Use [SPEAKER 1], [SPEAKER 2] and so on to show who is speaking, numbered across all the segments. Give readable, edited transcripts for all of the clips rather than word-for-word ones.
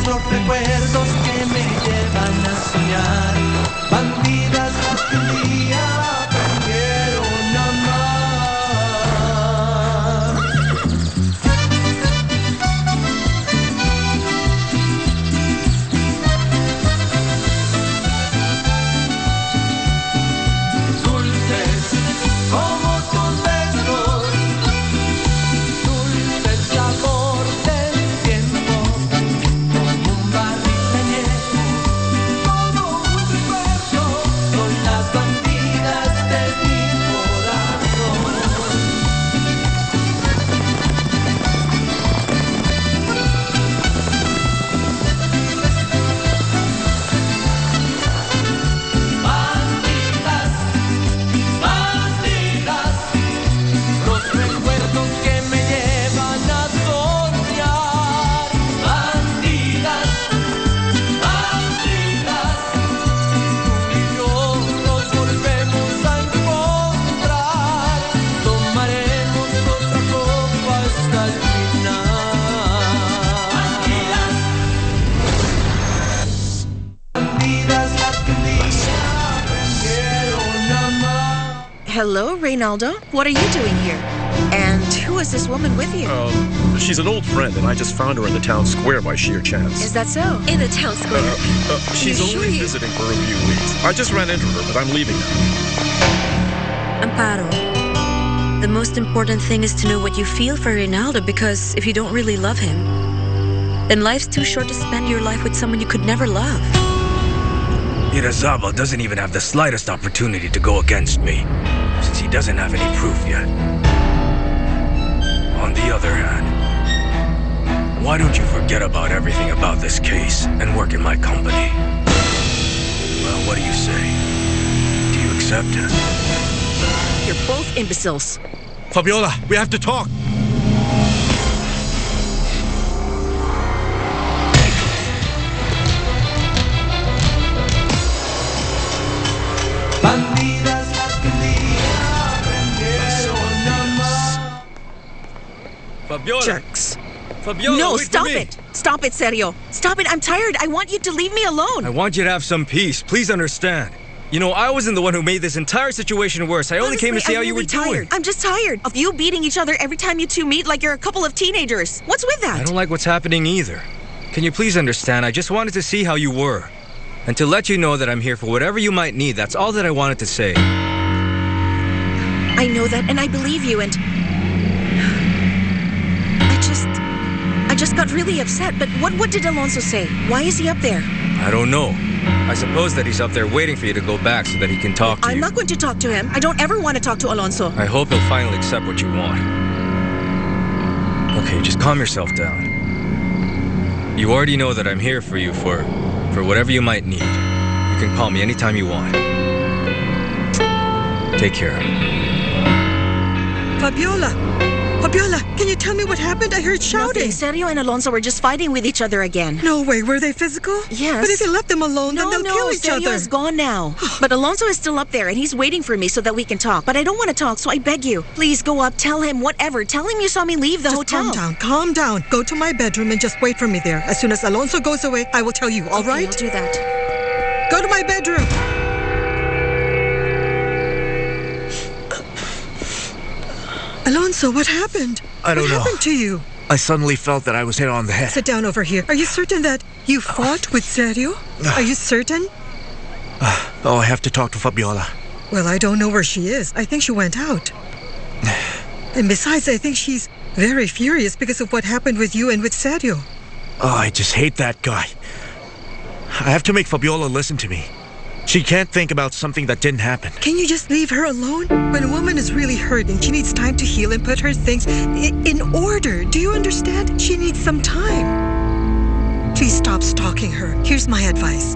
[SPEAKER 1] Rostros, recuerdos que me llevan a soñar. Bandidas las que un día aprendieron a amar. Dulces como tus besos, dulce el sabor del tiempo, como un barril añejo, todo un recuerdo, son las bandidas de mi corazón. Bandidas, bandidas, los recuerdos que me llevan a soñar. Bandidas, bandidas, tú y yo nos volvemos a encontrar. Tomaremos otra copa hasta el final. Bandidas las que un día aprendieron a amar.
[SPEAKER 2] Hello, Reynaldo. What are you doing here? And who is this woman with you?
[SPEAKER 3] She's an old friend, and I just found her in the town square by sheer chance.
[SPEAKER 2] Is that so? In the town square?
[SPEAKER 3] She's
[SPEAKER 2] you sure
[SPEAKER 3] only
[SPEAKER 2] you-
[SPEAKER 3] visiting for a few weeks. I just ran into her, but I'm leaving now.
[SPEAKER 4] Amparo, the most important thing is to know what you feel for Reynaldo, because if you don't really love him, then life's too short to spend your life with someone you could never love.
[SPEAKER 5] Irazaba doesn't even have the slightest opportunity to go against me, since he doesn't have any proof yet. On the other hand, why don't you forget about everything about this case and work in my company? Well, what do you say? Do you accept it?
[SPEAKER 2] You're both imbeciles.
[SPEAKER 6] Fabiola, we have to talk.
[SPEAKER 1] Bandidas las que un día aprendieron a amar.
[SPEAKER 5] Fabiola!
[SPEAKER 2] Jerks.
[SPEAKER 5] Fabiola,
[SPEAKER 2] No,
[SPEAKER 5] wait for
[SPEAKER 2] stop
[SPEAKER 5] me.
[SPEAKER 2] it. Stop it, Sergio. Stop it. I'm tired. I want you to leave me alone.
[SPEAKER 5] I want you to have some peace. Please understand. You know, I wasn't the one who made this entire situation worse. I only came to
[SPEAKER 2] Honestly,
[SPEAKER 5] see how
[SPEAKER 2] I'm
[SPEAKER 5] you were
[SPEAKER 2] really
[SPEAKER 5] doing.
[SPEAKER 2] tired. I'm just tired of you beating each other every time you two meet like you're a couple of teenagers. What's with
[SPEAKER 5] I
[SPEAKER 2] that?
[SPEAKER 5] don't like what's happening either. Can you please understand? I just wanted to see how you were. And to let you know that I'm here for whatever you might need. That's all that I wanted to say.
[SPEAKER 2] I know that, and I believe you, and I just got really upset. But what did Alonso say? Why is he up there?
[SPEAKER 5] I don't know. I suppose that he's up there waiting for you to go back so that he can talk to
[SPEAKER 2] I'm
[SPEAKER 5] you.
[SPEAKER 2] not going to talk to him. I don't ever want to talk to Alonso.
[SPEAKER 5] I hope he'll finally accept what you want. Okay, just calm yourself down. You already know that I'm here for you for whatever you might need. You can call me anytime you want. Take care.
[SPEAKER 7] Fabiola! Fabiola, can you tell me what happened? I heard shouting.
[SPEAKER 2] Nothing. Sergio and Alonso were just fighting with each other again.
[SPEAKER 7] No way, were they physical?
[SPEAKER 2] Yes.
[SPEAKER 7] But if you let them alone, then they'll kill each
[SPEAKER 2] Sergio
[SPEAKER 7] other.
[SPEAKER 2] is gone now. But Alonso is still up there, and he's waiting for me so that we can talk. But I don't want to talk, so I beg you. Please go up, tell him whatever. Tell him you saw me leave the
[SPEAKER 7] Just
[SPEAKER 2] hotel.
[SPEAKER 7] calm down. Go to my bedroom and just wait for me there. As soon as Alonso goes away, I will tell you, all
[SPEAKER 2] Okay,
[SPEAKER 7] right?
[SPEAKER 2] I'll do that.
[SPEAKER 7] Go to my bedroom. Alonso, what happened?
[SPEAKER 6] I don't know.
[SPEAKER 7] What happened to you?
[SPEAKER 6] I suddenly felt that I was hit on the head.
[SPEAKER 7] Sit down over here. Are you certain that you fought with Sergio? Are you certain?
[SPEAKER 6] Oh, I have to talk to Fabiola.
[SPEAKER 7] Well, I don't know where she is. I think she went out. And besides, I think she's very furious because of what happened with you and with Sergio.
[SPEAKER 6] Oh, I just hate that guy. I have to make Fabiola listen to me. She can't think about something that didn't happen.
[SPEAKER 7] Can you just leave her alone? When a woman is really hurting, she needs time to heal and put her things in order. Do you understand? She needs some time. Please stop stalking her. Here's my advice.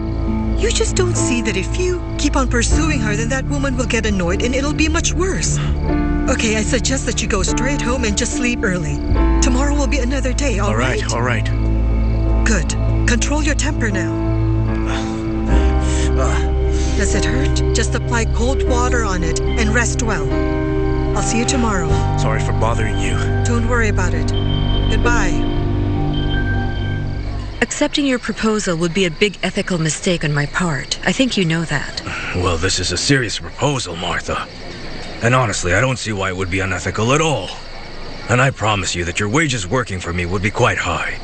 [SPEAKER 7] You just don't see that if you keep on pursuing her, then that woman will get annoyed and it'll be much worse. Okay, I suggest that you go straight home and just sleep early. Tomorrow will be another day, all right?
[SPEAKER 6] All right.
[SPEAKER 7] Good. Control your temper now. Does it hurt? Just apply cold water on it and rest well. I'll see you tomorrow.
[SPEAKER 6] Sorry for bothering you.
[SPEAKER 7] Don't worry about it. Goodbye.
[SPEAKER 4] Accepting your proposal would be a big ethical mistake on my part. I think you know that.
[SPEAKER 5] Well, this is a serious proposal, Martha. And honestly, I don't see why it would be unethical at all. And I promise you that your wages working for me would be quite high.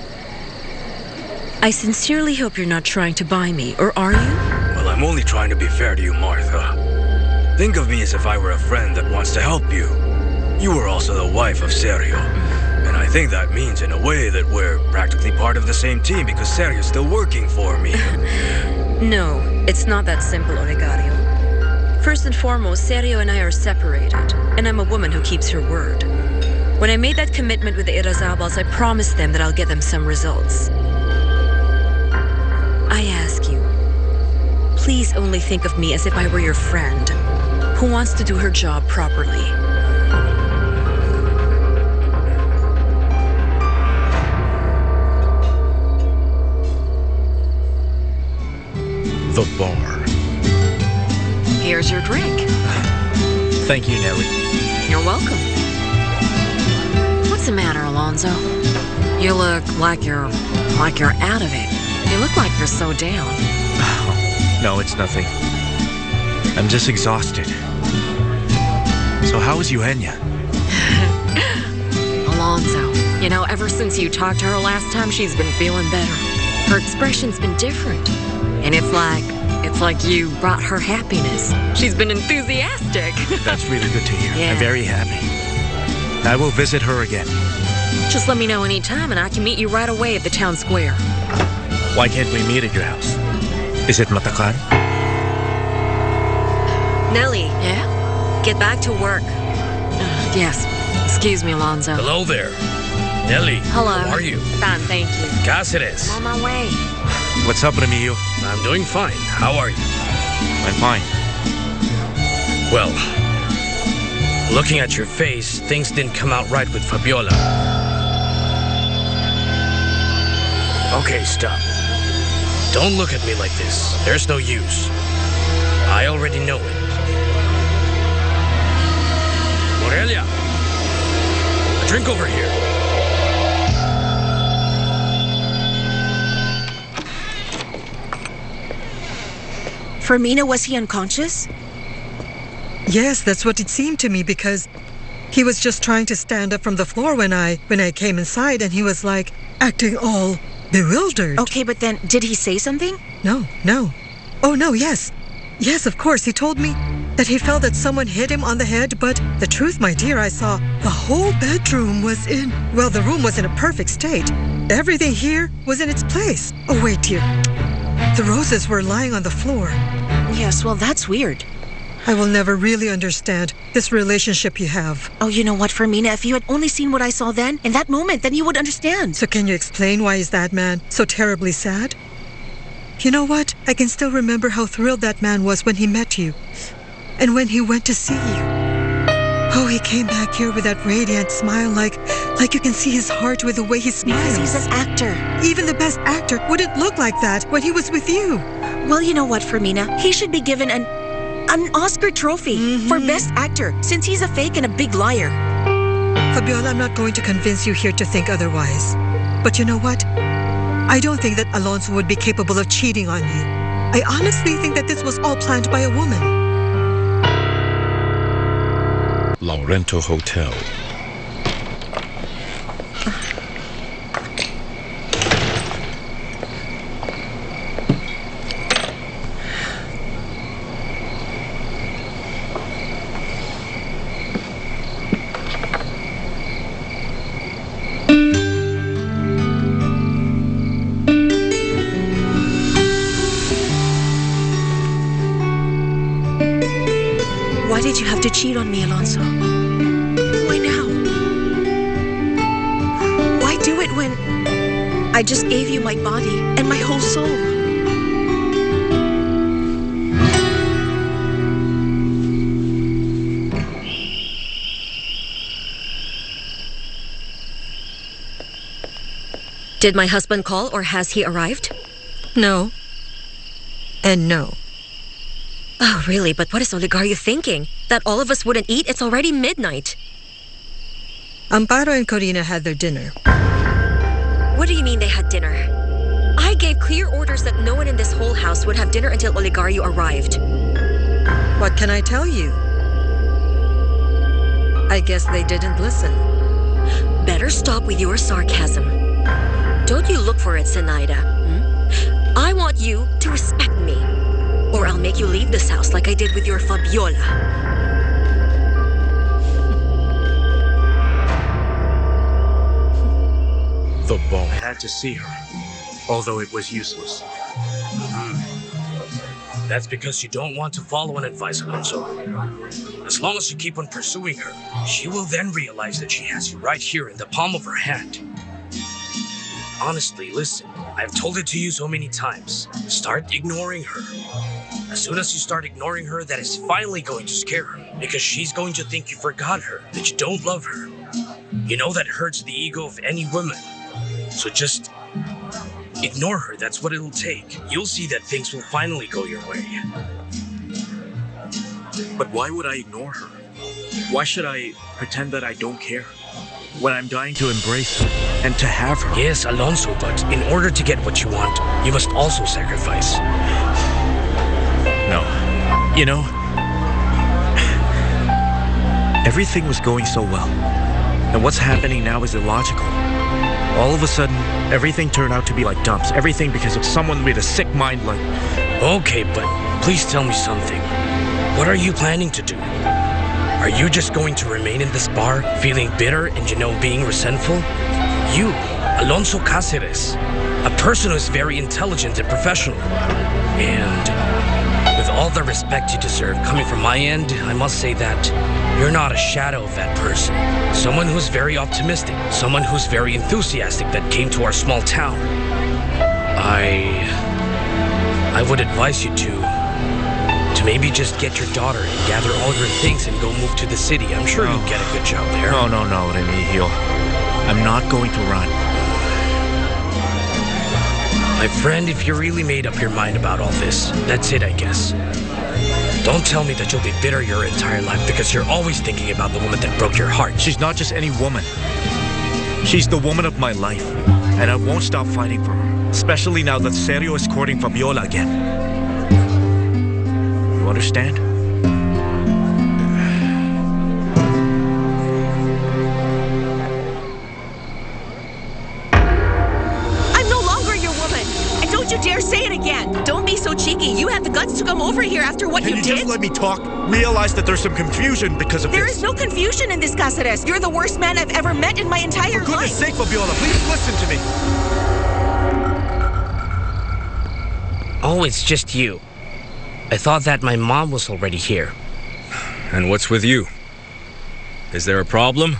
[SPEAKER 4] I sincerely hope you're not trying to buy me, or are you?
[SPEAKER 5] Well, I'm only trying to be fair to you, Martha. Think of me as if I were a friend that wants to help you. You were also the wife of Sergio. And I think that means, in a way, that we're practically part of the same team because Sergio's still working for me.
[SPEAKER 4] No, it's not that simple, Olegario. First and foremost, Sergio and I are separated, and I'm a woman who keeps her word. When I made that commitment with the Irazabals, I promised them that I'll get them some results. I ask you, please only think of me as if I were your friend, who wants to do her job properly.
[SPEAKER 6] The bar.
[SPEAKER 2] Here's your drink.
[SPEAKER 6] Thank you, Nellie.
[SPEAKER 2] You're welcome. What's the matter, Alonzo? You look like you're out of it. You look like you're so down.
[SPEAKER 6] No, it's nothing. I'm just exhausted. So how is Eugenia?
[SPEAKER 2] Alonzo, you know, ever since you talked to her last time, she's been feeling better. Her expression's been different. And it's like you brought her happiness. She's been enthusiastic.
[SPEAKER 6] That's really good to hear.
[SPEAKER 2] Yeah.
[SPEAKER 6] I'm very happy. I will visit her again.
[SPEAKER 2] Just let me know anytime and I can meet you right away at the town square.
[SPEAKER 6] Why can't we meet at your house? Is it Matakan?
[SPEAKER 4] Nellie,
[SPEAKER 2] Yeah?
[SPEAKER 4] get back to work.
[SPEAKER 2] Yes. Excuse me, Alonzo.
[SPEAKER 5] Hello there. Nellie.
[SPEAKER 2] Hello.
[SPEAKER 5] How are you?
[SPEAKER 2] Fine, thank you.
[SPEAKER 5] Cáceres.
[SPEAKER 2] On my way.
[SPEAKER 6] What's up, Remilio?
[SPEAKER 5] I'm doing fine. How are you?
[SPEAKER 6] I'm fine.
[SPEAKER 5] Well, looking at your face, things didn't come out right with Fabiola. Okay, stop. Don't look at me like this. There's no use. I already know it. Morelia, a drink over here.
[SPEAKER 2] Fermina, was he unconscious?
[SPEAKER 7] Yes, that's what it seemed to me because he was just trying to stand up from the floor when I came inside and he was like acting all bewildered.
[SPEAKER 2] Okay, but then, did he say something?
[SPEAKER 7] No. Oh, no, yes. Yes, of course. He told me that he felt that someone hit him on the head, but the truth, my dear, I saw the whole bedroom was the room was in a perfect state. Everything here was in its place. Oh, wait, dear. The roses were lying on the floor.
[SPEAKER 2] Yes, well, that's weird.
[SPEAKER 7] I will never really understand this relationship you have.
[SPEAKER 2] Oh, you know what, Fermina? If you had only seen what I saw then, in that moment, then you would understand.
[SPEAKER 7] So can you explain why is that man so terribly sad? You know what? I can still remember how thrilled that man was when he met you. And when he went to see you. Oh, he came back here with that radiant smile like you can see his heart with the way he smiles.
[SPEAKER 2] Because he's an actor.
[SPEAKER 7] Even the best actor wouldn't look like that when he was with you.
[SPEAKER 2] Well, you know what, Fermina? He should be given an Oscar trophy for Best Actor, since he's a fake and a big liar.
[SPEAKER 7] Fabiola, I'm not going to convince you here to think otherwise. But you know what? I don't think that Alonso would be capable of cheating on you. I honestly think that this was all planned by a woman.
[SPEAKER 3] Laurento Hotel.
[SPEAKER 2] Why did you have to cheat on me, Alonso? Why now? Why do it when I just gave you my body and my whole soul?
[SPEAKER 4] Did my husband call or has he arrived?
[SPEAKER 7] No. And no.
[SPEAKER 4] Oh, really? But what is Olegario thinking? That all of us wouldn't eat? It's already midnight.
[SPEAKER 7] Amparo and Corina had their dinner.
[SPEAKER 4] What do you mean they had dinner? clear orders that no one in this whole house would have dinner until Oligario arrived.
[SPEAKER 7] What can I tell you? I guess they didn't listen.
[SPEAKER 4] Better stop with your sarcasm. Don't you look for it, Zenaida. I want you to respect me, or I'll make you leave this house like I did with your Fabiola.
[SPEAKER 6] The ball. I had to see her, although it was useless.
[SPEAKER 5] That's because you don't want to follow an advice, Alonso. As long as you keep on pursuing her, she will then realize that she has you right here in the palm of her hand. Honestly, listen, I've told it to you so many times. Start ignoring her. As soon as you start ignoring her, that is finally going to scare her, because she's going to think you forgot her, that you don't love her. You know that hurts the ego of any woman. So just ignore her, that's what it'll take. You'll see that things will finally go your way.
[SPEAKER 6] But why would I ignore her? Why should I pretend that I don't care when I'm dying to embrace her and to have her?
[SPEAKER 5] Yes, Alonso, but in order to get what you want, you must also sacrifice.
[SPEAKER 6] No. You know, everything was going so well. And what's happening now is illogical. All of a sudden, everything turned out to be like dumps. Everything because of someone with a sick mind like...
[SPEAKER 5] Okay, but please tell me something. What are you planning to do? Are you just going to remain in this bar, feeling bitter and, being resentful? You, Alonso Cáceres, a person who is very intelligent and professional. And with all the respect you deserve coming from my end, I must say that you're not a shadow of that person. Someone who's very optimistic, someone who's very enthusiastic that came to our small town. I would advise you to maybe just get your daughter and gather all your things and go move to the city. I'm sure you'll get a good job there.
[SPEAKER 6] No, Remigio. I'm not going to run.
[SPEAKER 5] My friend, if you really made up your mind about all this, that's it, I guess. Don't tell me that you'll be bitter your entire life because you're always thinking about the woman that broke your heart.
[SPEAKER 6] She's not just any woman. She's the woman of my life. And I won't stop fighting for her. Especially now that Sergio is courting Fabiola again. You understand?
[SPEAKER 8] I'm no longer your woman. And don't you dare say it again. Don't be so cheeky. You had the guts to come over here after what you did.
[SPEAKER 6] Can you just let me talk? Realize that there's some confusion because of this.
[SPEAKER 8] There is no confusion in this, Cáceres. You're the worst man I've ever met in my entire life.
[SPEAKER 6] For goodness sake, Fabiola, please listen to me.
[SPEAKER 5] Oh, it's just you. I thought that my mom was already here.
[SPEAKER 9] And what's with you? Is there a problem?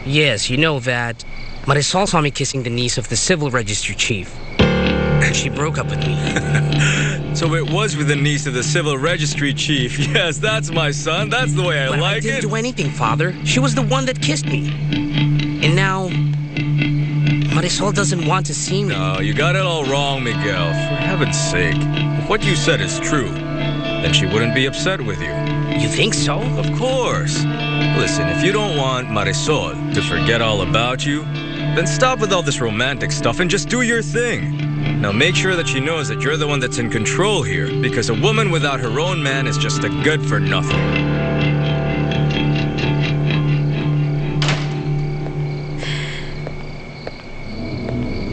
[SPEAKER 5] Yes, you know that Marisol saw me kissing the niece of the civil registry chief. And she broke up with me.
[SPEAKER 9] So it was with the niece of the civil registry chief. Yes, that's my son. That's the way I like it.
[SPEAKER 5] I didn't do anything, Father. She was the one that kissed me. And now Marisol doesn't want to see me.
[SPEAKER 9] No, you got it all wrong, Miguel. For heaven's sake. If what you said is true, then she wouldn't be upset with you.
[SPEAKER 5] You think so?
[SPEAKER 9] Of course. Listen, if you don't want Marisol to forget all about you, then stop with all this romantic stuff and just do your thing. Now make sure that she knows that you're the one that's in control here, because a woman without her own man is just a good for nothing.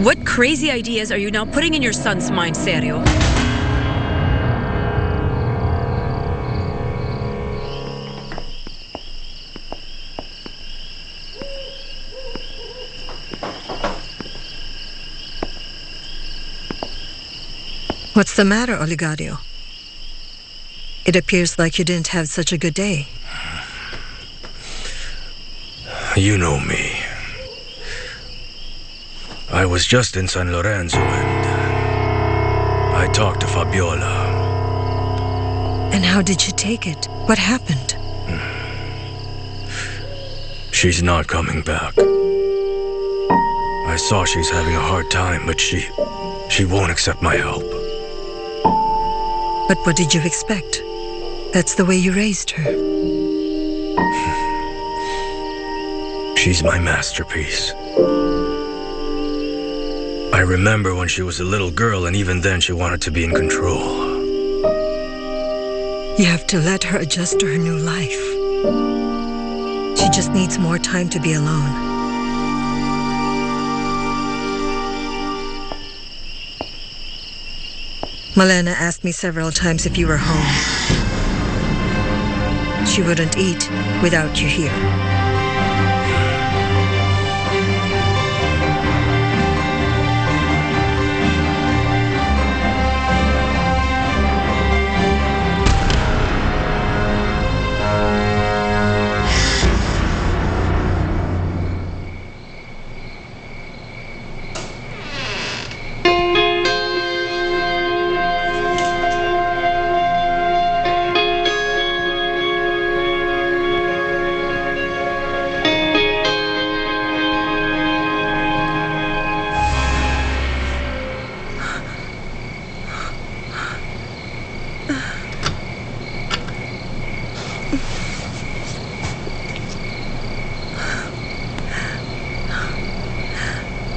[SPEAKER 4] What crazy ideas are you now putting in your son's mind, Sergio?
[SPEAKER 7] What's the matter, Oligario? It appears like you didn't have such a good day.
[SPEAKER 5] You know me. I was just in San Lorenzo and I talked to Fabiola.
[SPEAKER 7] And how did she take it? What happened?
[SPEAKER 5] She's not coming back. I saw she's having a hard time, but she won't accept my help.
[SPEAKER 7] But what did you expect? That's the way you raised her.
[SPEAKER 5] She's my masterpiece. I I remember when she was a little girl, and even then she wanted to be in control.
[SPEAKER 7] You have to let her adjust to her new life. She just needs more time to be alone. Malena asked me several times if you were home. She wouldn't eat without you here.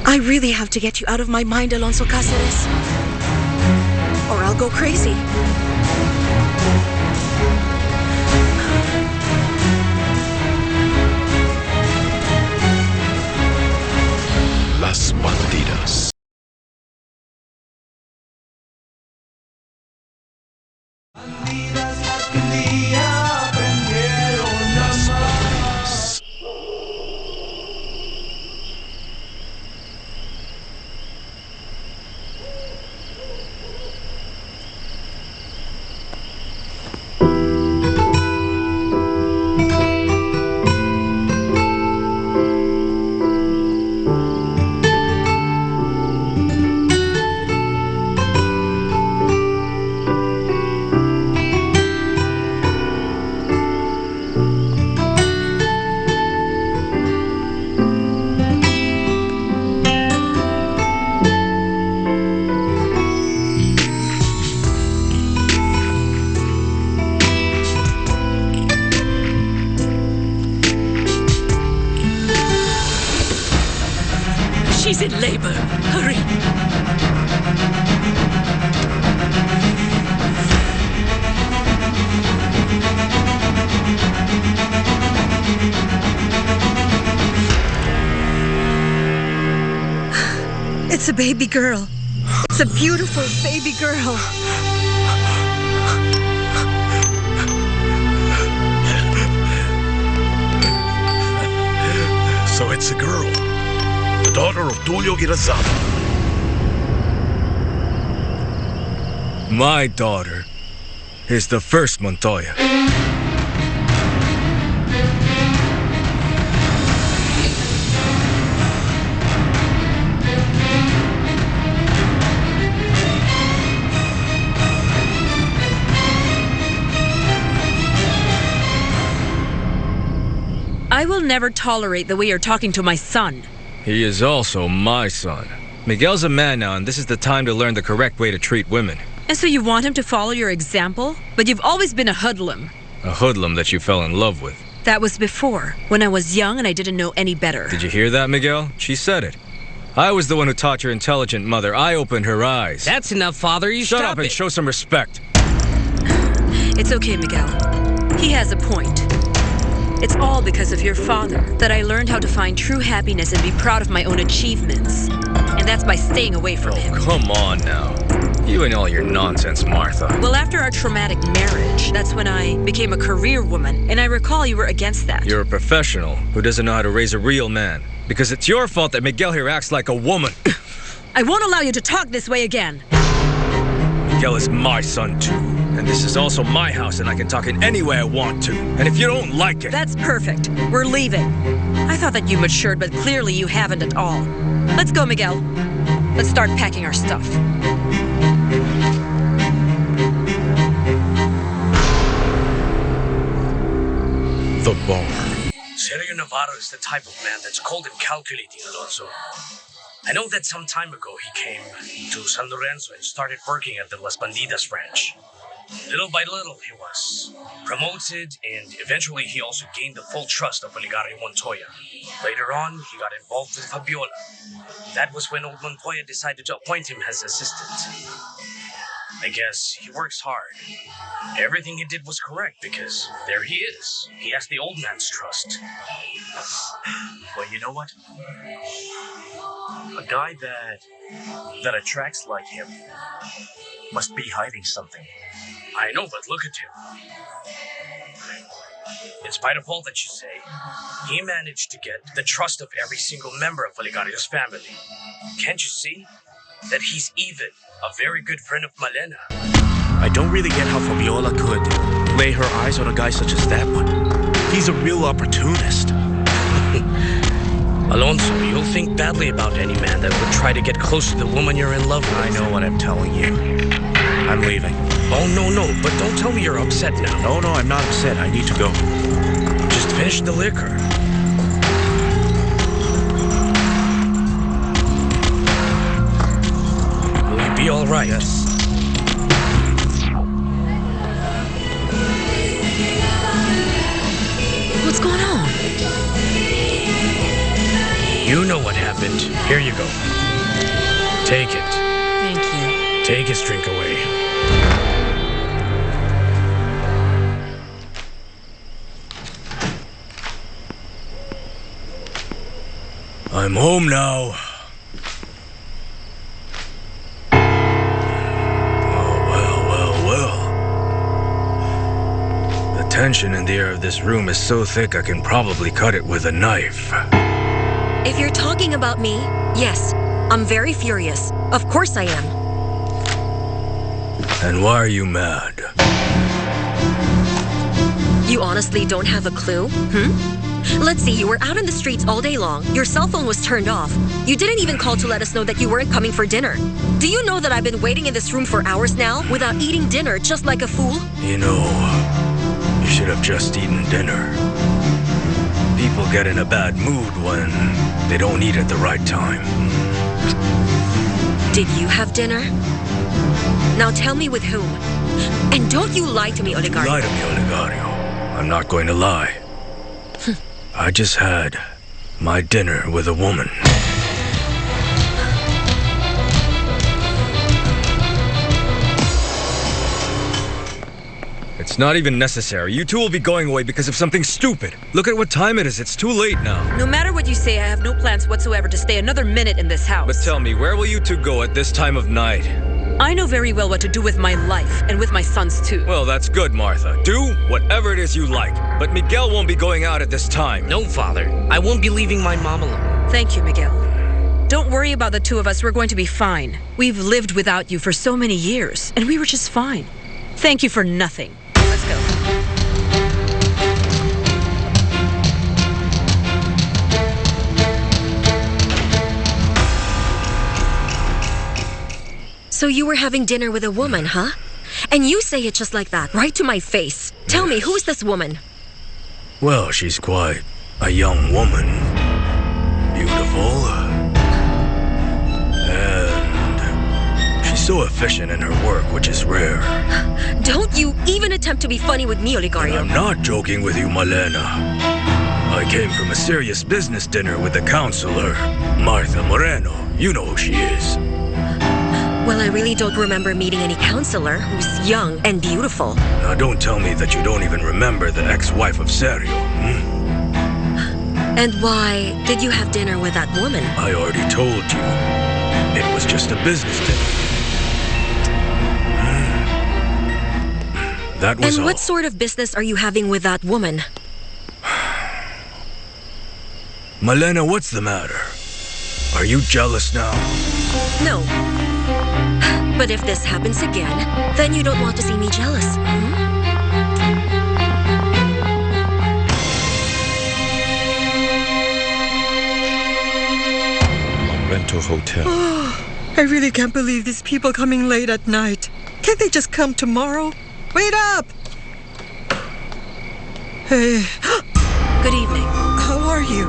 [SPEAKER 8] I really have to get you out of my mind, Alonso Cáceres. Or I'll go crazy.
[SPEAKER 3] Las Bandidas.
[SPEAKER 1] Bandidas las que un día aprendieron a amar.
[SPEAKER 8] She's in labor. Hurry.
[SPEAKER 7] It's a baby girl. It's a beautiful baby girl.
[SPEAKER 3] So it's a girl. The daughter of Tulio Irazabal.
[SPEAKER 5] My daughter is the first Montoya.
[SPEAKER 4] I will never tolerate the way you're talking to my son.
[SPEAKER 5] He is also my son. Miguel's a man now, and this is the time to learn the correct way to treat women.
[SPEAKER 4] And so you want him to follow your example? But you've always been a hoodlum.
[SPEAKER 5] A hoodlum that you fell in love with.
[SPEAKER 4] That was before, when I was young and I didn't know any better.
[SPEAKER 5] Did you hear that, Miguel? She said it. I was the one who taught your intelligent mother. I opened her eyes.
[SPEAKER 10] That's enough, Father. You
[SPEAKER 5] Shut
[SPEAKER 10] stop
[SPEAKER 5] up and
[SPEAKER 10] it.
[SPEAKER 5] show some respect.
[SPEAKER 4] It's okay, Miguel. He has a point. It's all because of your father that I learned how to find true happiness and be proud of my own achievements. And that's by staying away from him.
[SPEAKER 5] Come on now. You and all your nonsense, Martha.
[SPEAKER 4] Well, after our traumatic marriage, that's when I became a career woman, and I recall you were against that.
[SPEAKER 5] You're a professional who doesn't know how to raise a real man. Because it's your fault that Miguel here acts like a woman.
[SPEAKER 4] I won't allow you to talk this way again.
[SPEAKER 5] Miguel is my son, too. And this is also my house, and I can talk in any way I want to. And if you don't like it...
[SPEAKER 4] That's perfect. We're leaving. I thought that you matured, but clearly you haven't at all. Let's go, Miguel. Let's start packing our stuff.
[SPEAKER 3] The bar.
[SPEAKER 10] Sergio Navarro is the type of man that's cold and calculating, Alonso. I know that some time ago he came to San Lorenzo and started working at the Las Bandidas branch. Little by little, he was promoted, and eventually he also gained the full trust of Olegario Montoya. Later on, he got involved with Fabiola. That was when old Montoya decided to appoint him as assistant. I guess he works hard. Everything he did was correct because there he is. He has the old man's trust.
[SPEAKER 6] Well, you know what? A guy that attracts like him must be hiding something.
[SPEAKER 10] I know, but look at him. In spite of all that you say, he managed to get the trust of every single member of Oligario's family. Can't you see that he's even a very good friend of Malena?
[SPEAKER 6] I don't really get how Fabiola could lay her eyes on a guy such as that one. He's a real opportunist.
[SPEAKER 10] Alonso, you'll think badly about any man that would try to get close to the woman you're in love with.
[SPEAKER 6] I know what I'm telling you. I'm leaving.
[SPEAKER 10] Oh, no, but don't tell me you're upset now.
[SPEAKER 6] No, I'm not upset. I need to go.
[SPEAKER 10] Just finish the liquor. Will you be all right?
[SPEAKER 6] Yes.
[SPEAKER 2] What's going on?
[SPEAKER 10] You know what happened. Here you go. Take it.
[SPEAKER 2] Thank you.
[SPEAKER 10] Take his drink away. I'm home now. Oh, well. The tension in the air of this room is so thick I can probably cut it with a knife.
[SPEAKER 4] If you're talking about me, yes, I'm very furious. Of course I am.
[SPEAKER 5] And why are you mad?
[SPEAKER 4] You honestly don't have a clue? Let's see, you were out in the streets all day long. Your cell phone was turned off. You didn't even call to let us know that you weren't coming for dinner. Do you know that I've been waiting in this room for hours now without eating dinner just like a fool?
[SPEAKER 5] You know, you should have just eaten dinner. People get in a bad mood when they don't eat at the right time.
[SPEAKER 4] Did you have dinner? Now tell me with whom. And don't you lie to me, Oligario.
[SPEAKER 5] Lie to me, Oligario. I'm not going to lie. I just had my dinner with a woman.
[SPEAKER 9] It's not even necessary. You two will be going away because of something stupid. Look at what time it is. It's too late now.
[SPEAKER 4] No matter what you say, I have no plans whatsoever to stay another minute in this house.
[SPEAKER 9] But tell me, where will you two go at this time of night?
[SPEAKER 4] I know very well what to do with my life, and with my sons too.
[SPEAKER 9] Well, that's good, Martha. Do whatever it is you like. But Miguel won't be going out at this time.
[SPEAKER 10] No, Father. I won't be leaving my mom alone.
[SPEAKER 4] Thank you, Miguel. Don't worry about the two of us. We're going to be fine. We've lived without you for so many years, and we were just fine. Thank you for nothing. Let's go. So you were having dinner with a woman, huh? And you say it just like that, right to my face. Tell me, who's this woman?
[SPEAKER 5] Well, she's quite a young woman. Beautiful. And she's so efficient in her work, which is rare.
[SPEAKER 4] Don't you even attempt to be funny with me, Oligario.
[SPEAKER 5] I'm not joking with you, Malena. I came from a serious business dinner with the counselor, Martha Moreno. You know who she is.
[SPEAKER 4] Well, I really don't remember meeting any counselor who's young and beautiful.
[SPEAKER 5] Now, don't tell me that you don't even remember the ex-wife of Serio,
[SPEAKER 4] And why did you have dinner with that woman?
[SPEAKER 5] I already told you. It was just a business dinner. That was all.
[SPEAKER 4] And what sort of business are you having with that woman?
[SPEAKER 5] Malena, what's the matter? Are you jealous now?
[SPEAKER 4] No. But if this happens again, then you don't want to see me jealous.
[SPEAKER 3] Rental hotel.
[SPEAKER 7] I really can't believe these people coming late at night. Can't they just come tomorrow? Wait up! Hey.
[SPEAKER 4] Good evening.
[SPEAKER 7] How are you?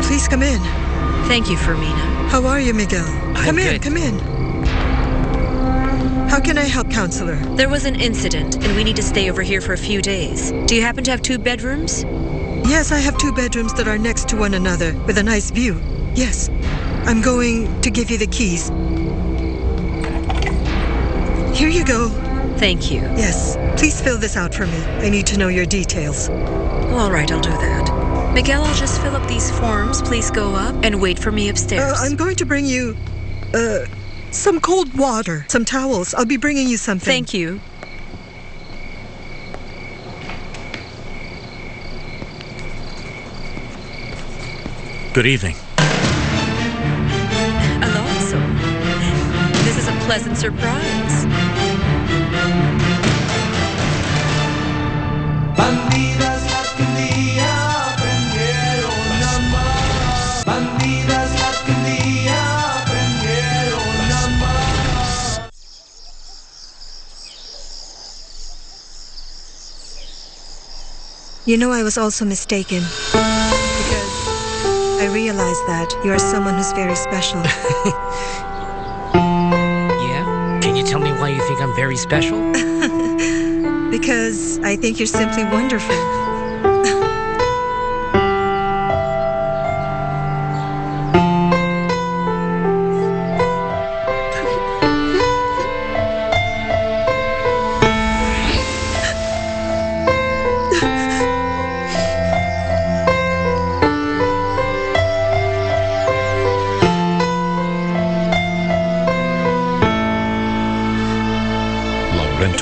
[SPEAKER 7] Please come in.
[SPEAKER 4] Thank you, Fermina.
[SPEAKER 7] How are you, Miguel? Come in, come in. How can I help, counselor?
[SPEAKER 4] There was an incident, and we need to stay over here for a few days. Do you happen to have 2 bedrooms?
[SPEAKER 7] Yes, I have 2 bedrooms that are next to one another with a nice view. Yes. I'm going to give you the keys. Here you go.
[SPEAKER 4] Thank you.
[SPEAKER 7] Yes, please fill this out for me. I need to know your details.
[SPEAKER 4] All right, I'll do that. Miguel, I'll just fill up these forms. Please go up and wait for me upstairs.
[SPEAKER 7] I'm going to bring you, some cold water, some towels. I'll be bringing you something.
[SPEAKER 4] Thank you.
[SPEAKER 6] Good evening.
[SPEAKER 4] Alonso, this is a pleasant surprise.
[SPEAKER 1] Bandidas las que un día aprendieron a amar. Bandidas las que un día aprendieron a amar.
[SPEAKER 7] You know, I was also mistaken. Because I realized that you are someone who's very special.
[SPEAKER 11] Yeah? Can you tell me why you think I'm very special?
[SPEAKER 7] Because I think you're simply wonderful.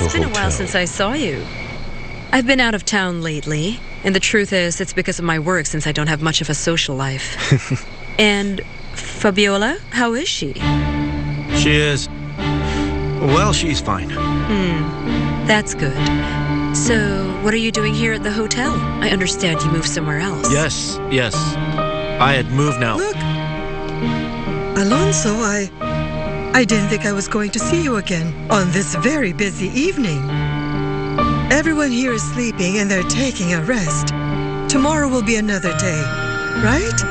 [SPEAKER 4] It's been a while since I saw you. I've been out of town lately, and the truth is, it's because of my work since I don't have much of a social life. And Fabiola, how is she?
[SPEAKER 6] She is... Well, she's fine.
[SPEAKER 4] That's good. So, what are you doing here at the hotel? I understand you moved somewhere else.
[SPEAKER 6] Yes. I had moved now.
[SPEAKER 7] Look, Alonso, I didn't think I was going to see you again on this very busy evening. Everyone here is sleeping and they're taking a rest. Tomorrow will be another day, right?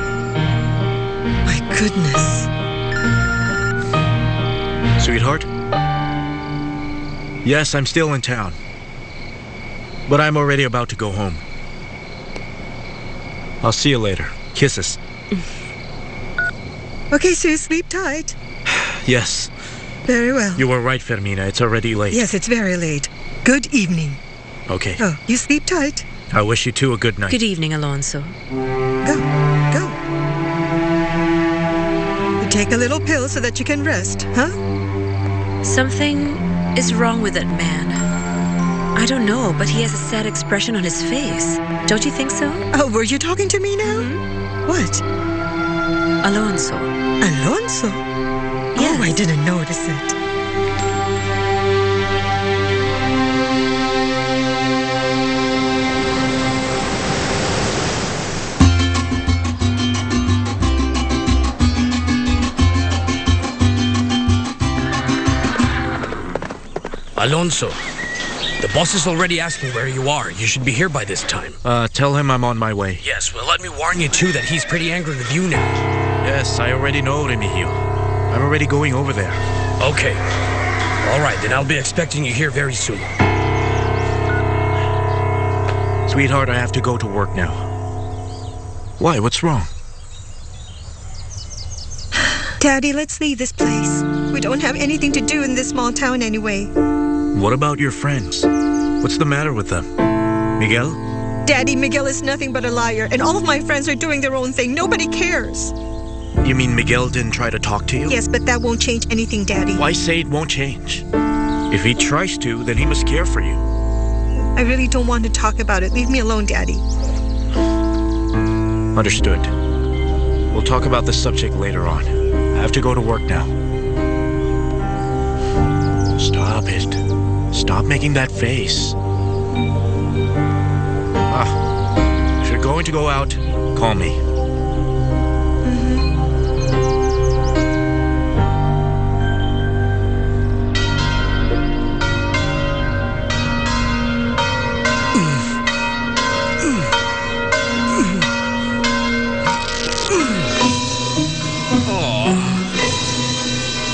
[SPEAKER 7] My goodness.
[SPEAKER 6] Sweetheart? Yes, I'm still in town. But I'm already about to go home. I'll see you later. Kisses.
[SPEAKER 7] Okay, so you sleep tight.
[SPEAKER 6] Yes.
[SPEAKER 7] Very well.
[SPEAKER 6] You were right, Fermina. It's already late.
[SPEAKER 7] Yes, it's very late. Good evening.
[SPEAKER 6] Okay.
[SPEAKER 7] Oh, you sleep tight.
[SPEAKER 6] I wish you two a good night.
[SPEAKER 4] Good evening, Alonso.
[SPEAKER 7] Go. You take a little pill so that you can rest, huh?
[SPEAKER 4] Something is wrong with that man. I don't know, but he has a sad expression on his face. Don't you think so?
[SPEAKER 7] Oh, were you talking to me now? What?
[SPEAKER 4] Alonso.
[SPEAKER 7] Alonso?
[SPEAKER 4] Yes.
[SPEAKER 7] Oh, I didn't notice it.
[SPEAKER 10] Alonso, the boss is already asking where you are. You should be here by this time.
[SPEAKER 6] Tell him I'm on my way.
[SPEAKER 10] Yes, well, let me warn you too that he's pretty angry with you now.
[SPEAKER 6] Yes, I already know, Remigio. I'm already going over there.
[SPEAKER 10] Okay. All right, then I'll be expecting you here very soon.
[SPEAKER 6] Sweetheart, I have to go to work now. Why? What's wrong?
[SPEAKER 7] Daddy, let's leave this place. We don't have anything to do in this small town anyway.
[SPEAKER 6] What about your friends? What's the matter with them? Miguel?
[SPEAKER 7] Daddy, Miguel is nothing but a liar, and all of my friends are doing their own thing. Nobody cares.
[SPEAKER 6] You mean Miguel didn't try to talk to you?
[SPEAKER 7] Yes, but that won't change anything, Daddy.
[SPEAKER 6] Why say it won't change? If he tries to, then he must care for you.
[SPEAKER 7] I really don't want to talk about it. Leave me alone, Daddy.
[SPEAKER 6] Understood. We'll talk about this subject later on. I have to go to work now. Stop it. Stop making that face. If you're going to go out, call me.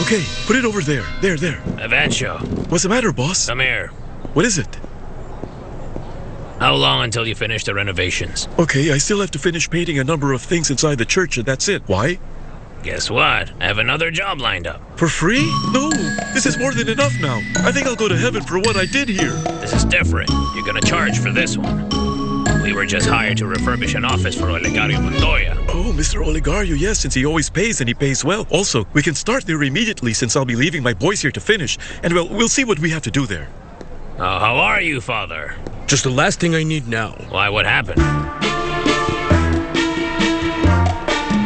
[SPEAKER 3] Okay, put it over there. There.
[SPEAKER 10] Avancio,
[SPEAKER 3] What's the matter, boss?
[SPEAKER 10] come here.
[SPEAKER 3] What is it?
[SPEAKER 10] How long until you finish the renovations?
[SPEAKER 3] Okay, I still have to finish painting a number of things inside the church and that's it. Why?
[SPEAKER 11] Guess what? I have another job lined up.
[SPEAKER 3] For free? No, this is more than enough now. I think I'll go to heaven for what I did here.
[SPEAKER 11] This is different. You're gonna charge for this one. We were just hired to refurbish an office for Olegario Montoya.
[SPEAKER 3] Oh, Mr. Olegario, yes, since he always pays and he pays well. Also, we can start there immediately since I'll be leaving my boys here to finish. And we'll see what we have to do there.
[SPEAKER 11] Oh, how are you, Father?
[SPEAKER 5] Just the last thing I need now.
[SPEAKER 11] Why, what happened?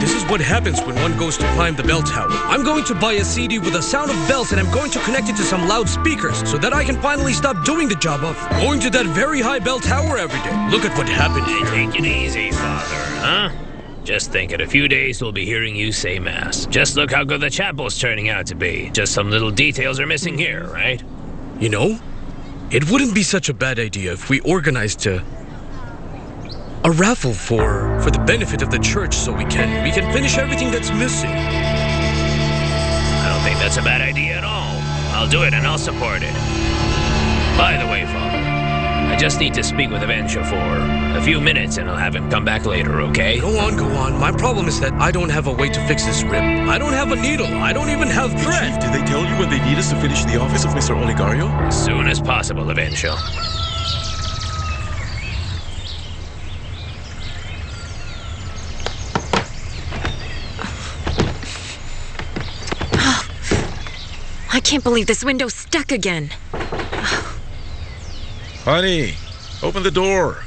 [SPEAKER 5] This is what happens when one goes to climb the bell tower. I'm going to buy a CD with the sound of bells and I'm going to connect it to some loudspeakers so that I can finally stop doing the job of going to that very high bell tower every day. Look at what happened here.
[SPEAKER 11] Take it easy, Father, huh? Just think, in a few days we'll be hearing you say Mass. Just look how good the chapel's turning out to be. Just some little details are missing here, right?
[SPEAKER 5] You know, it wouldn't be such a bad idea if we organized a raffle for the benefit of the church so we can finish everything that's missing.
[SPEAKER 11] I don't think that's a bad idea at all. I'll do it and I'll support it. By the way, Father, I just need to speak with Avencio for a few minutes and I'll have him come back later, okay?
[SPEAKER 5] Go on. My problem is that I don't have a way to fix this rib. I don't have a needle. I don't even have thread.
[SPEAKER 3] Chief, did they tell you when they need us to finish the office of Mr. Olegario?
[SPEAKER 11] As soon as possible, Avencio.
[SPEAKER 2] I can't believe this window's stuck again.
[SPEAKER 3] Honey, open the door.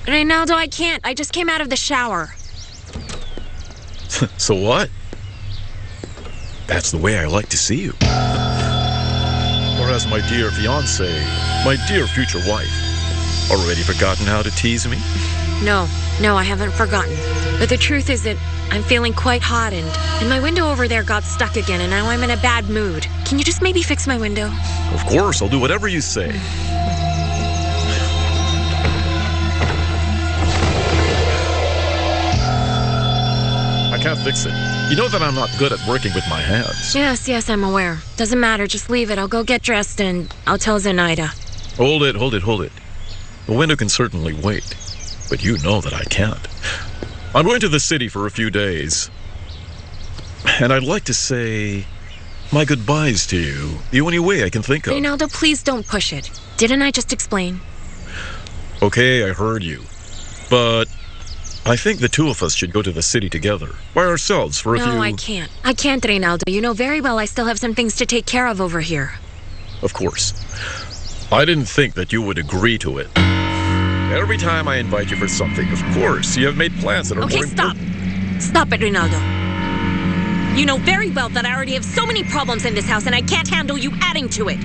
[SPEAKER 2] Reynaldo, I can't. I just came out of the shower.
[SPEAKER 3] So what? That's the way I like to see you. Or as my dear fiancé, my dear future wife. Already forgotten how to tease me?
[SPEAKER 2] No, I haven't forgotten. But the truth is that I'm feeling quite hot and my window over there got stuck again and now I'm in a bad mood. Can you just maybe fix my window?
[SPEAKER 3] Of course, I'll do whatever you say. I can't fix it. You know that I'm not good at working with my hands.
[SPEAKER 2] Yes, I'm aware. Doesn't matter, just leave it. I'll go get dressed and I'll tell Zenaida.
[SPEAKER 3] Hold it. The window can certainly wait, but you know that I can't. I'm going to the city for a few days, and I'd like to say my goodbyes to you, the only way I can think of.
[SPEAKER 2] Reynaldo, please don't push it. Didn't I just explain?
[SPEAKER 3] Okay, I heard you, but I think the two of us should go to the city together, by ourselves for a few...
[SPEAKER 2] No, I can't. I can't, Reynaldo. You know very well I still have some things to take care of over here.
[SPEAKER 3] Of course. I didn't think that you would agree to it. Every time I invite you for something, of course, you have made plans that are more important.
[SPEAKER 2] Okay, stop it, Reynaldo. You know very well that I already have so many problems in this house and I can't handle you adding to it.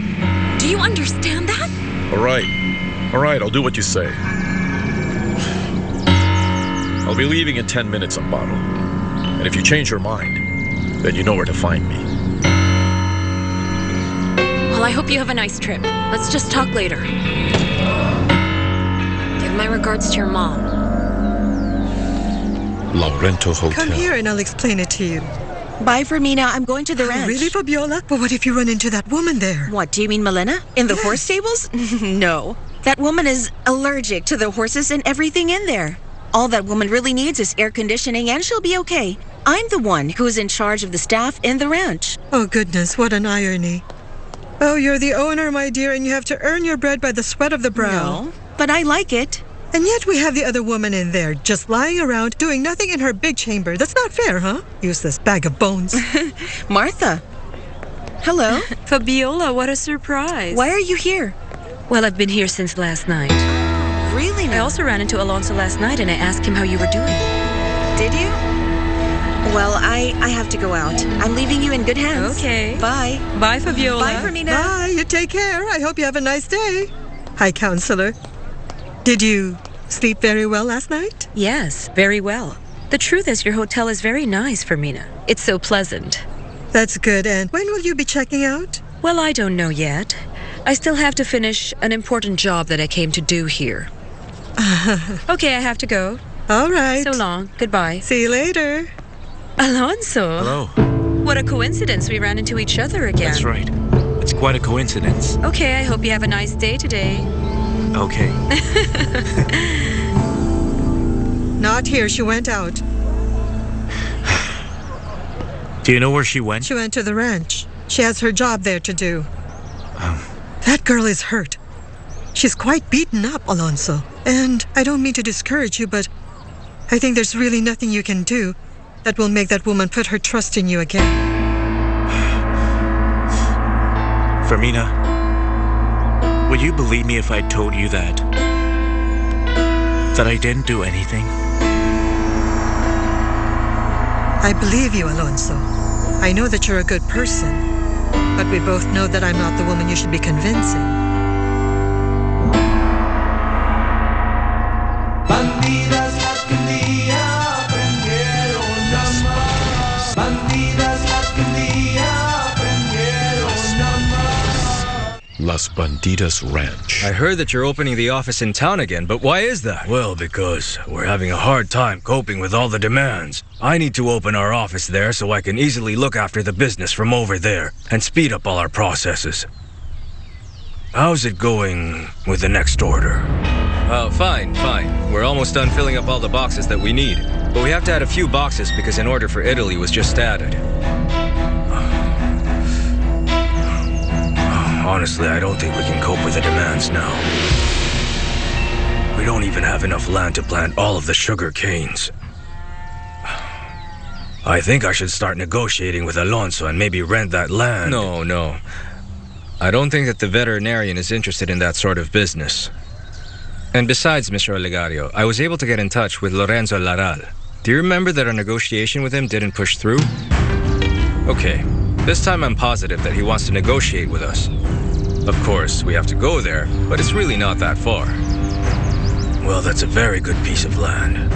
[SPEAKER 2] Do you understand that?
[SPEAKER 3] All right, I'll do what you say. I'll be leaving in 10 minutes, Amparo. And if you change your mind, then you know where to find me.
[SPEAKER 2] Well, I hope you have a nice trip. Let's just talk later. Give my regards to your mom.
[SPEAKER 3] Laurento Hotel.
[SPEAKER 7] Come here and I'll explain it to you.
[SPEAKER 8] Bye, Fermina. I'm going to the ranch.
[SPEAKER 7] Really, Fabiola? But what if you run into that woman there?
[SPEAKER 8] What, do you mean Milena? In the horse stables? No. That woman is allergic to the horses and everything in there. All that woman really needs is air conditioning and she'll be okay. I'm the one who's in charge of the staff in the ranch.
[SPEAKER 7] Oh, goodness, what an irony. Oh, you're the owner, my dear, and you have to earn your bread by the sweat of the brow.
[SPEAKER 8] No, but I like it.
[SPEAKER 7] And yet we have the other woman in there, just lying around, doing nothing in her big chamber. That's not fair, huh? Useless bag of bones.
[SPEAKER 8] Martha. Hello.
[SPEAKER 4] Fabiola, what a surprise.
[SPEAKER 8] Why are you here?
[SPEAKER 4] Well, I've been here since last night.
[SPEAKER 8] Really?
[SPEAKER 4] I also ran into Alonso last night and I asked him how you were doing.
[SPEAKER 8] Did you? Well, I have to go out. I'm leaving you in good hands.
[SPEAKER 4] Okay.
[SPEAKER 8] Bye.
[SPEAKER 4] Bye, Fabiola.
[SPEAKER 8] Bye, Fermina.
[SPEAKER 7] Bye, you take care. I hope you have a nice day. Hi, Counselor. Did you sleep very well last night?
[SPEAKER 4] Yes, very well. The truth is your hotel is very nice, Fermina. It's so pleasant.
[SPEAKER 7] That's good. And when will you be checking out?
[SPEAKER 4] Well, I don't know yet. I still have to finish an important job that I came to do here. Okay, I have to go.
[SPEAKER 7] All right.
[SPEAKER 4] So long. Goodbye.
[SPEAKER 7] See you later.
[SPEAKER 4] Alonso.
[SPEAKER 6] Hello.
[SPEAKER 4] What a coincidence. We ran into each other again.
[SPEAKER 6] That's right. It's quite a coincidence.
[SPEAKER 4] Okay, I hope you have a nice day today.
[SPEAKER 6] Okay.
[SPEAKER 7] Not here. She went out.
[SPEAKER 6] Do you know where she went?
[SPEAKER 7] She went to the ranch. She has her job there to do. That girl is hurt. She's quite beaten up, Alonso. And I don't mean to discourage you, but I think there's really nothing you can do that will make that woman put her trust in you again.
[SPEAKER 6] Fermina, would you believe me if I told you that I didn't do anything?
[SPEAKER 7] I believe you, Alonso. I know that you're a good person, but we both know that I'm not the woman you should be convincing.
[SPEAKER 1] Bandidas las que un día aprendieron a amar. Bandidas las que un día aprendieron a amar.
[SPEAKER 3] Las Bandidas Ranch.
[SPEAKER 9] I heard that you're opening the office in town again, but why is that?
[SPEAKER 5] Well, because we're having a hard time coping with all the demands. I need to open our office there so I can easily look after the business from over there and speed up all our processes. How's it going with the next order?
[SPEAKER 9] Fine. We're almost done filling up all the boxes that we need. But we have to add a few boxes because an order for Italy was just added.
[SPEAKER 5] Honestly, I don't think we can cope with the demands now. We don't even have enough land to plant all of the sugar canes. I think I should start negotiating with Alonso and maybe rent that land.
[SPEAKER 9] No. I don't think that the veterinarian is interested in that sort of business. And besides, Mr. Olegario, I was able to get in touch with Lorenzo Laral. Do you remember that our negotiation with him didn't push through? Okay, this time I'm positive that he wants to negotiate with us. Of course, we have to go there, but it's really not that far.
[SPEAKER 5] Well, that's a very good piece of land.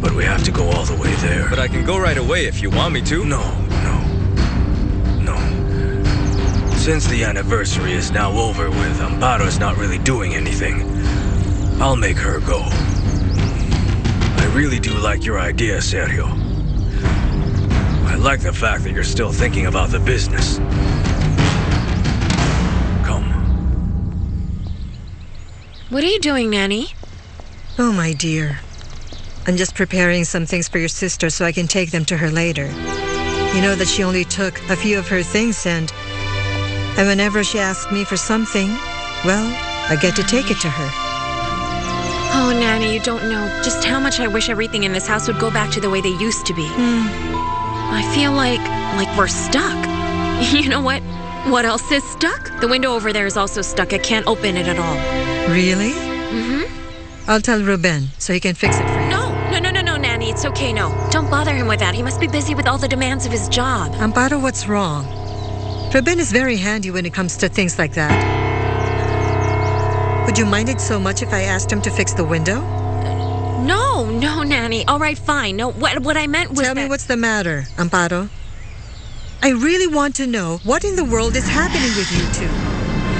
[SPEAKER 5] But we have to go all the way there.
[SPEAKER 9] But I can go right away if you want me to.
[SPEAKER 5] No. Since the anniversary is now over with, Amparo's not really doing anything. I'll make her go. I really do like your idea, Sergio. I like the fact that you're still thinking about the business. Come.
[SPEAKER 2] What are you doing, Nanny?
[SPEAKER 7] Oh, my dear. I'm just preparing some things for your sister so I can take them to her later. You know that she only took a few of her things and whenever she asks me for something, well, I get to take it to her.
[SPEAKER 2] Oh, Nanny, you don't know just how much I wish everything in this house would go back to the way they used to be. I feel like we're stuck. You know what? What else is stuck? The window over there is also stuck. I can't open it at all.
[SPEAKER 7] Really?
[SPEAKER 2] Mm-hmm.
[SPEAKER 7] I'll tell Ruben so he can fix it for you.
[SPEAKER 2] No, Nanny. It's okay, no. Don't bother him with that. He must be busy with all the demands of his job.
[SPEAKER 7] Amparo, what's wrong? Ruben is very handy when it comes to things like that. Would you mind it so much if I asked him to fix the window?
[SPEAKER 2] No, Nanny. All right, fine. No, what I meant was
[SPEAKER 7] Tell me what's the matter, Amparo. I really want to know what in the world is happening with you two.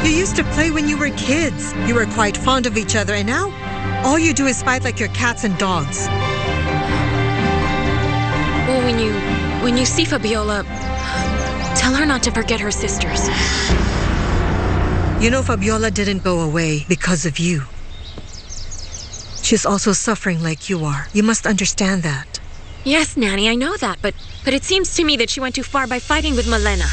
[SPEAKER 7] You used to play when you were kids. You were quite fond of each other, and now all you do is fight like your cats and dogs.
[SPEAKER 2] Well, when you see Fabiola, tell her not to forget her sisters.
[SPEAKER 7] You know Fabiola didn't go away because of you. She's also suffering like you are. You must understand that.
[SPEAKER 2] Yes, Nanny, I know that, but it seems to me that she went too far by fighting with Malena.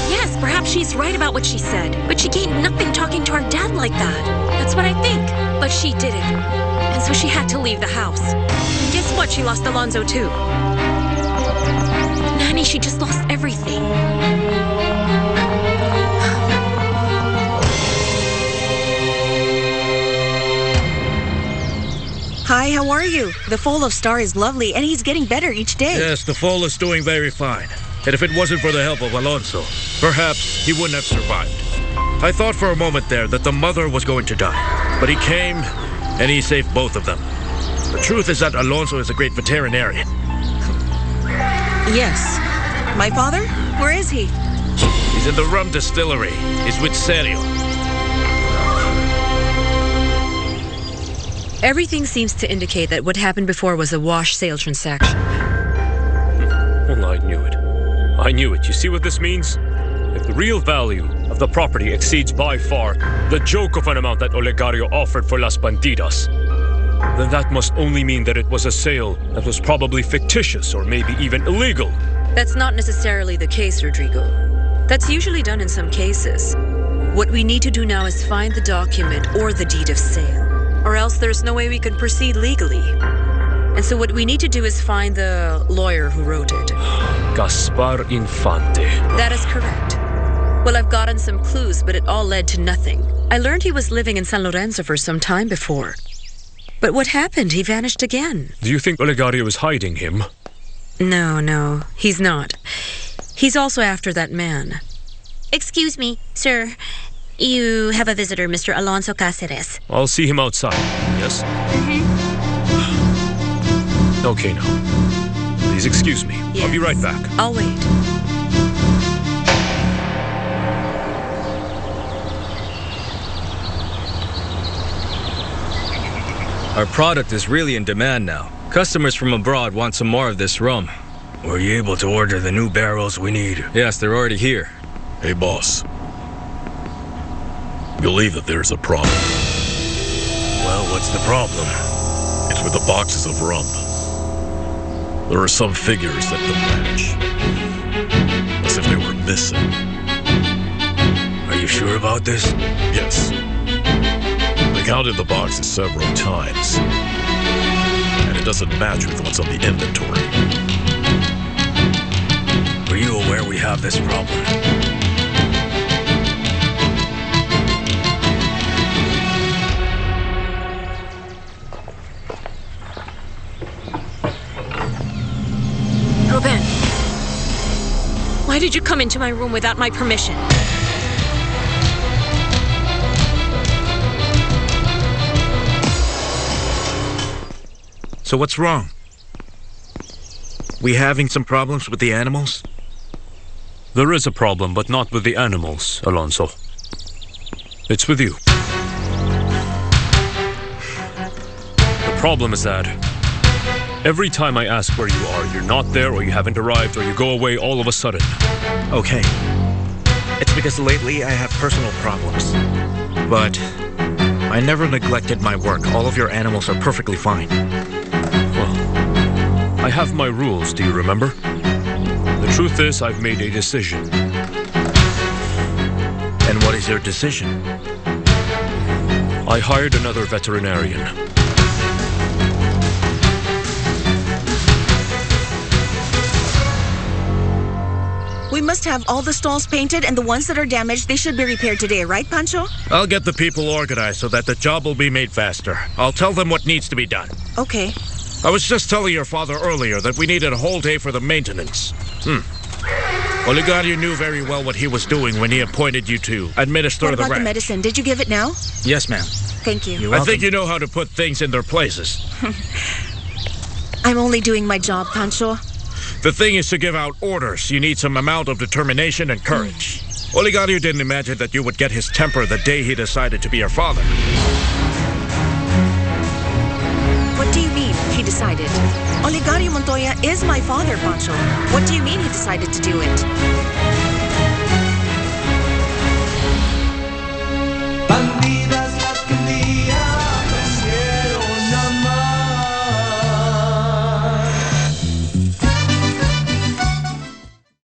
[SPEAKER 2] Yes, perhaps she's right about what she said, but she gained nothing talking to her dad like that. That's what I think. But she did it. And so she had to leave the house. And guess what? She lost Alonso too. Nanny, she just lost everything.
[SPEAKER 8] Hi, how are you? The foal of Star is lovely, and he's getting better each day.
[SPEAKER 6] Yes, the foal is doing very fine. And if it wasn't for the help of Alonso, perhaps he wouldn't have survived. I thought for a moment there that the mother was going to die. But he came, and he saved both of them. The truth is that Alonso is a great veterinarian.
[SPEAKER 8] Yes. My father? Where is he?
[SPEAKER 6] He's in the rum distillery. He's with Sergio.
[SPEAKER 4] Everything seems to indicate that what happened before was a wash sale transaction.
[SPEAKER 12] Well, I knew it. You see what this means? If the real value of the property exceeds by far the joke of an amount that Olegario offered for Las Bandidas, then that must only mean that it was a sale that was probably fictitious or maybe even illegal.
[SPEAKER 4] That's not necessarily the case, Rodrigo. That's usually done in some cases. What we need to do now is find the document or the deed of sale, or else there's no way we can proceed legally. And so what we need to do is find the lawyer who wrote it.
[SPEAKER 12] Gaspar Infante.
[SPEAKER 4] That is correct. Well, I've gotten some clues, but it all led to nothing. I learned he was living in San Lorenzo for some time before. But what happened? He vanished again.
[SPEAKER 12] Do you think Olegario is hiding him?
[SPEAKER 4] No, he's not. He's also after that man.
[SPEAKER 13] Excuse me, sir. You have a visitor, Mr. Alonso Cáceres.
[SPEAKER 12] I'll see him outside, yes? Okay now. Please excuse me.
[SPEAKER 4] Yes.
[SPEAKER 12] I'll be right back.
[SPEAKER 4] I'll wait.
[SPEAKER 9] Our product is really in demand now. Customers from abroad want some more of this rum.
[SPEAKER 5] Were you able to order the new barrels we need?
[SPEAKER 9] Yes, they're already here.
[SPEAKER 3] Hey, boss. Believe that there's a problem.
[SPEAKER 5] Well, what's the problem?
[SPEAKER 3] It's with the boxes of rum. There are some figures that don't match. As if they were missing.
[SPEAKER 5] Are you sure about this?
[SPEAKER 3] Yes. I counted the boxes several times. And it doesn't match with what's on the inventory.
[SPEAKER 5] Were you aware we have this problem?
[SPEAKER 4] Ruben, why did you come into my room without my permission?
[SPEAKER 6] So what's wrong? We having some problems with the animals?
[SPEAKER 12] There is a problem, but not with the animals, Alonso. It's with you. The problem is that every time I ask where you are, you're not there, or you haven't arrived, or you go away all of a sudden.
[SPEAKER 6] Okay. It's because lately I have personal problems. But I never neglected my work. All of your animals are perfectly fine.
[SPEAKER 12] Well, I have my rules, do you remember? The truth is, I've made a decision.
[SPEAKER 6] And what is your decision?
[SPEAKER 12] I hired another veterinarian.
[SPEAKER 8] We must have all the stalls painted, and the ones that are damaged, they should be repaired today, right, Pancho?
[SPEAKER 6] I'll get the people organized so that the job will be made faster. I'll tell them what needs to be done.
[SPEAKER 8] Okay.
[SPEAKER 6] I was just telling your father earlier that we needed a whole day for the maintenance. Olegario knew very well what he was doing when he appointed you to administer
[SPEAKER 8] What
[SPEAKER 6] the
[SPEAKER 8] about the
[SPEAKER 6] ranch.
[SPEAKER 8] medicine? Did you give it now?
[SPEAKER 6] Yes, ma'am.
[SPEAKER 8] Thank you.
[SPEAKER 6] I think you know how to put things in their places.
[SPEAKER 8] I'm only doing my job, Pancho.
[SPEAKER 6] The thing is to give out orders. You need some amount of determination and courage. Olegario didn't imagine that you would get his temper the day he decided to be your father.
[SPEAKER 8] What do you mean, he decided? Olegario Montoya is my father, Pancho. What do you mean he decided to do it?